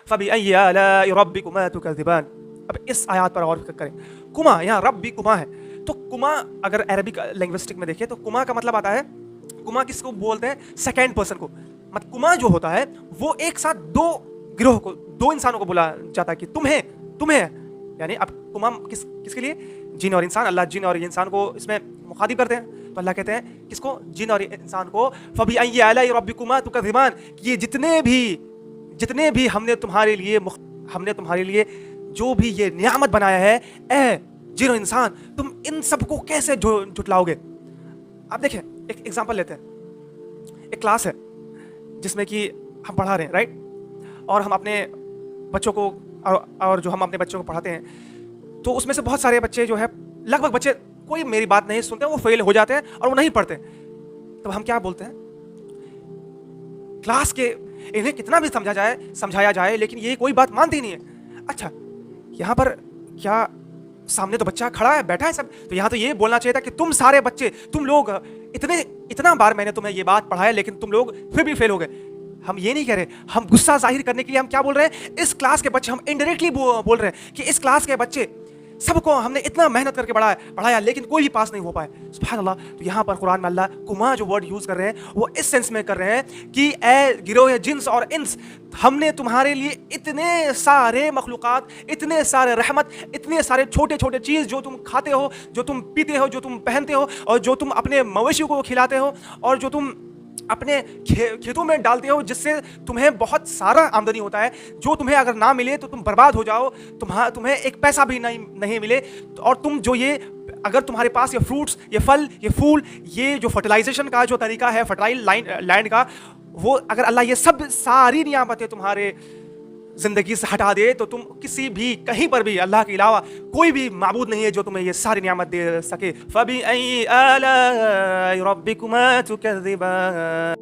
फबिअय्यि आलाइ रब्बिकुमा तुकज़्ज़िबान। अब इस आयत पर गौर करें। कुमा, यहाँ रब्बिकुमा है, तो कुमा अगर अरबिक लिंग्विस्टिक में देखें तो कुमा का मतलब आता है, कुमा किसको बोलते हैं? सेकेंड पर्सन को। मतलब कुमा जो होता है वो एक साथ दो गिरोह को, दो इंसानों को बोला जाता है कि तुम्हें तुम्हें यानी अब कुमा किसके लिए? जिन और इंसान। अल्लाह जिन और इंसान को इसमें मुखातिब करते हैं, तो अल्लाह कहते हैं किसको? जिन और इंसान को, फबिअय्यि आलाइ रब्बिकुमा तुकज़्ज़िबान, ये जितने भी हमने तुम्हारे लिए जो भी ये नियामत बनाया है, ए जिन और इंसान, तुम इन सबको कैसे झुटलाओगे? आप देखें, एक एग्जांपल लेते हैं। एक क्लास है जिसमें कि हम पढ़ा रहे हैं, राइट? और हम अपने बच्चों को और जो हम अपने बच्चों को पढ़ाते हैं, तो उसमें से बहुत सारे बच्चे जो है, लगभग बच्चे कोई मेरी बात नहीं सुनते, वो फेल हो जाते हैं और वो नहीं पढ़ते। तो हम क्या बोलते हैं? क्लास के इन्हें कितना भी समझाया जाए लेकिन ये कोई बात मानती नहीं है। अच्छा, यहाँ पर क्या सामने तो बच्चा खड़ा है, बैठा है सब, तो यहाँ तो ये बोलना चाहिए था कि तुम सारे बच्चे, तुम लोग इतना बार मैंने तुम्हें ये बात पढ़ाया लेकिन तुम लोग फिर भी फेल हो गए। हम ये नहीं कह रहे, हम गुस्सा जाहिर करने के लिए हम क्या बोल रहे हैं? इस क्लास के बच्चे, हम इनडायरेक्टली बोल रहे हैं कि इस क्लास के बच्चे सबको हमने इतना मेहनत करके पढ़ाया लेकिन कोई भी पास नहीं हो पाए। सुभान अल्लाह। तो यहाँ पर कुरान में अल्लाह कुमा जो वर्ड यूज कर रहे हैं वो इस सेंस में कर रहे हैं कि ए गिरोह जिन्स और इंस, हमने तुम्हारे लिए इतने सारे मखलूकात, इतने सारे रहमत, इतने सारे छोटे छोटे चीज़ जो तुम खाते हो, जो तुम पीते हो, जो तुम पहनते हो, और जो तुम अपने मवेशियों को खिलाते हो, और जो तुम अपने खेतों में डालते हो, जिससे तुम्हें बहुत सारा आमदनी होता है, जो तुम्हें अगर ना मिले तो तुम बर्बाद हो जाओ, तुम्हें एक पैसा भी नहीं मिले। और तुम जो ये, अगर तुम्हारे पास ये फ्रूट्स, ये फल, ये फूल, ये जो फर्टिलाइजेशन का जो तरीका है, फर्टाइल लैंड का, वो अगर अल्लाह ये सब सारी नियामतें तुम्हारे जिंदगी से हटा दे, तो तुम किसी भी कहीं पर भी अल्लाह के अलावा कोई भी माबूद नहीं है जो तुम्हें ये सारी नियामत दे सके। फबिअय्यि आलाइ रब्बिकुमा तुकज़्ज़िबान।